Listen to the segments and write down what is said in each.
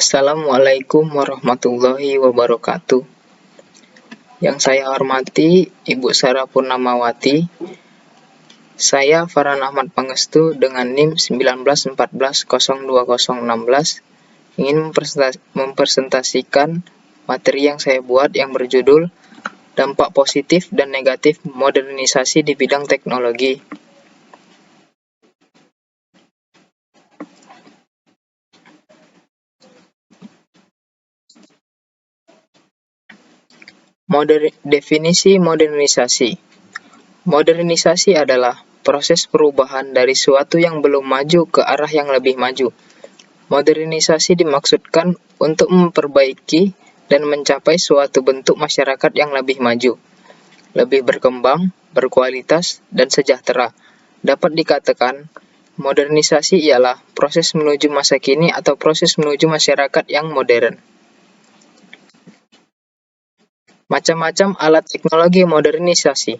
Assalamualaikum warahmatullahi wabarakatuh. Yang saya hormati Ibu Sarah Purnamawati. Saya Farhan Ahmad Pangestu dengan NIM 1914020016 ingin mempresentasikan materi yang saya buat yang berjudul Dampak Positif dan Negatif Modernisasi di Bidang Teknologi. Definisi modernisasi. Modernisasi adalah proses perubahan dari suatu yang belum maju ke arah yang lebih maju. Modernisasi dimaksudkan untuk memperbaiki dan mencapai suatu bentuk masyarakat yang lebih maju, lebih berkembang, berkualitas, dan sejahtera. Dapat dikatakan, modernisasi ialah proses menuju masa kini atau proses menuju masyarakat yang modern. Macam-macam alat teknologi modernisasi.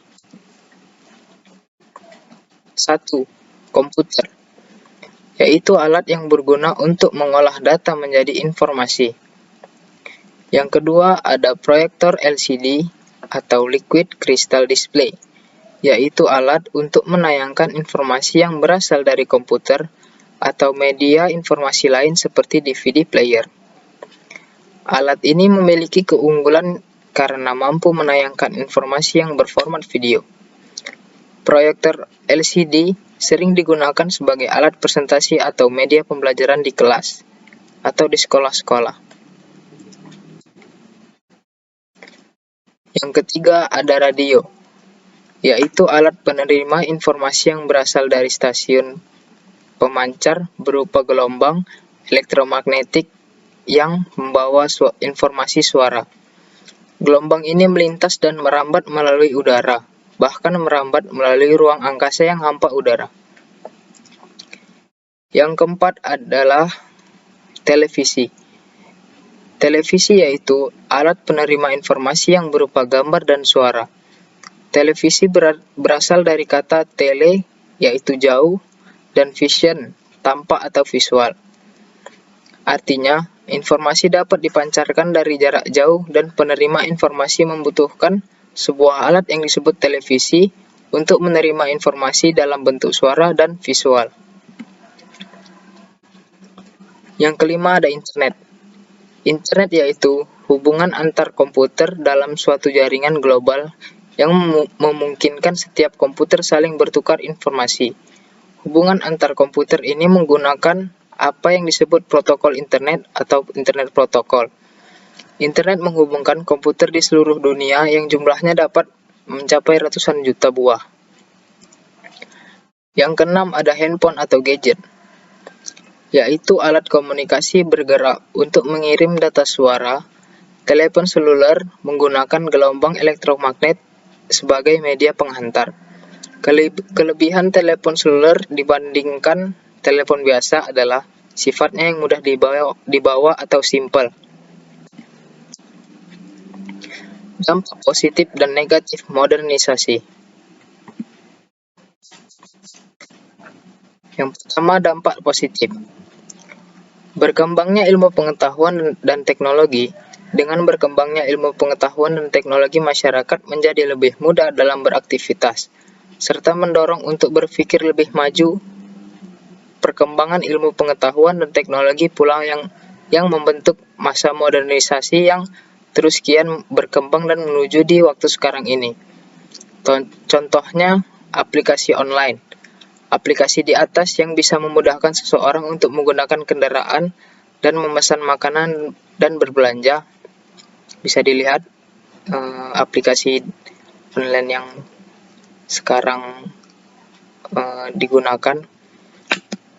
1. Komputer, yaitu alat yang berguna untuk mengolah data menjadi informasi. Yang kedua, ada proyektor LCD atau Liquid Crystal Display, yaitu alat untuk menayangkan informasi yang berasal dari komputer atau media informasi lain seperti DVD player. Alat ini memiliki keunggulan karena mampu menayangkan informasi yang berformat video. Proyektor LCD sering digunakan sebagai alat presentasi atau media pembelajaran di kelas atau di sekolah-sekolah. Yang ketiga, ada radio, yaitu alat penerima informasi yang berasal dari stasiun pemancar berupa gelombang elektromagnetik yang membawa informasi suara. Gelombang ini melintas dan merambat melalui udara, bahkan merambat melalui ruang angkasa yang hampa udara. Yang keempat adalah televisi. Televisi yaitu alat penerima informasi yang berupa gambar dan suara. Televisi berasal dari kata tele, yaitu jauh, dan vision, tampak atau visual. Artinya, informasi dapat dipancarkan dari jarak jauh dan penerima informasi membutuhkan sebuah alat yang disebut televisi untuk menerima informasi dalam bentuk suara dan visual. Yang kelima, ada internet. Internet yaitu hubungan antar komputer dalam suatu jaringan global yang memungkinkan setiap komputer saling bertukar informasi. Hubungan antar komputer ini menggunakan apa yang disebut protokol internet atau internet protokol. Internet menghubungkan komputer di seluruh dunia yang jumlahnya dapat mencapai ratusan juta buah. Yang keenam, ada handphone atau gadget, yaitu alat komunikasi bergerak untuk mengirim data suara. Telepon seluler menggunakan gelombang elektromagnet sebagai media penghantar. Kelebihan telepon seluler dibandingkan telepon biasa adalah sifatnya yang mudah dibawa atau simple. Dampak positif dan negatif modernisasi. Yang pertama, dampak positif. Berkembangnya ilmu pengetahuan dan teknologi. Dengan berkembangnya ilmu pengetahuan dan teknologi, masyarakat menjadi lebih mudah dalam beraktivitas, serta mendorong untuk berpikir lebih maju. Perkembangan ilmu pengetahuan dan teknologi pula yang membentuk masa modernisasi yang terus kian berkembang dan menuju di waktu sekarang ini. Contohnya, aplikasi online. Aplikasi di atas yang bisa memudahkan seseorang untuk menggunakan kendaraan dan memesan makanan dan berbelanja. Bisa dilihat aplikasi online yang sekarang digunakan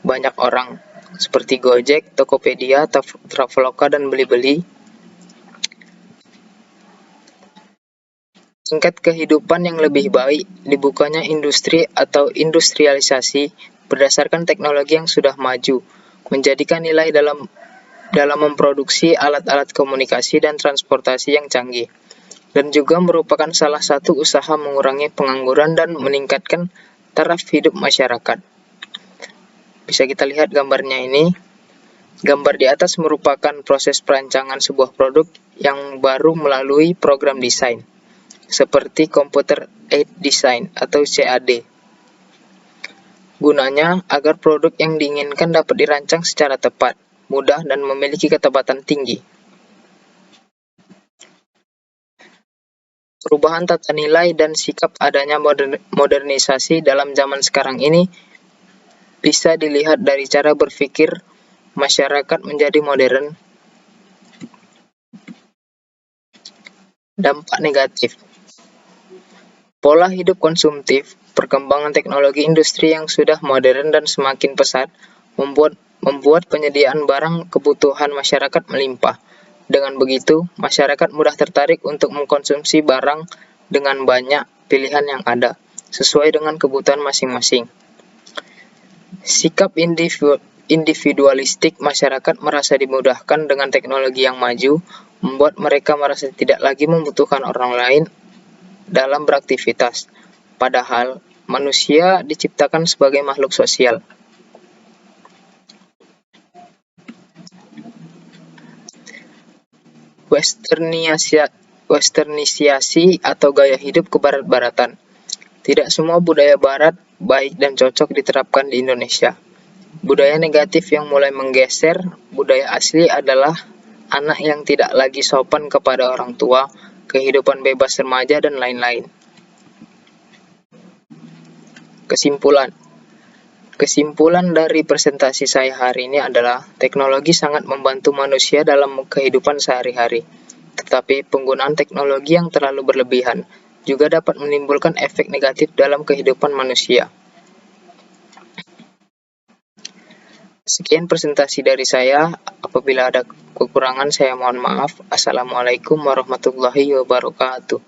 banyak orang seperti Gojek, Tokopedia, Traveloka, dan Blibli. Tingkat kehidupan yang lebih baik, dibukanya industri atau industrialisasi berdasarkan teknologi yang sudah maju, menjadikan nilai dalam memproduksi alat-alat komunikasi dan transportasi yang canggih, dan juga merupakan salah satu usaha mengurangi pengangguran dan meningkatkan taraf hidup masyarakat. Bisa kita lihat gambarnya ini. Gambar di atas merupakan proses perancangan sebuah produk yang baru melalui program desain, seperti Computer Aided Design atau CAD. Gunanya agar produk yang diinginkan dapat dirancang secara tepat, mudah, dan memiliki ketepatan tinggi. Perubahan tata nilai dan sikap adanya modernisasi dalam zaman sekarang ini bisa dilihat dari cara berpikir masyarakat menjadi modern. Dampak negatif. Pola hidup konsumtif, perkembangan teknologi industri yang sudah modern dan semakin pesat membuat penyediaan barang kebutuhan masyarakat melimpah. Dengan begitu, masyarakat mudah tertarik untuk mengkonsumsi barang dengan banyak pilihan yang ada, sesuai dengan kebutuhan masing-masing. Sikap individualistik masyarakat merasa dimudahkan dengan teknologi yang maju, membuat mereka merasa tidak lagi membutuhkan orang lain dalam beraktivitas. Padahal, manusia diciptakan sebagai makhluk sosial. Westernisasi atau gaya hidup kebarat-baratan. Tidak semua budaya barat baik dan cocok diterapkan di Indonesia. Budaya negatif yang mulai menggeser budaya asli adalah anak yang tidak lagi sopan kepada orang tua, kehidupan bebas remaja, dan lain-lain. Kesimpulan dari presentasi saya hari ini adalah teknologi sangat membantu manusia dalam kehidupan sehari-hari. Tetapi penggunaan teknologi yang terlalu berlebihan juga dapat menimbulkan efek negatif dalam kehidupan manusia. Sekian presentasi dari saya. Apabila ada kekurangan, saya mohon maaf. Assalamualaikum warahmatullahi wabarakatuh.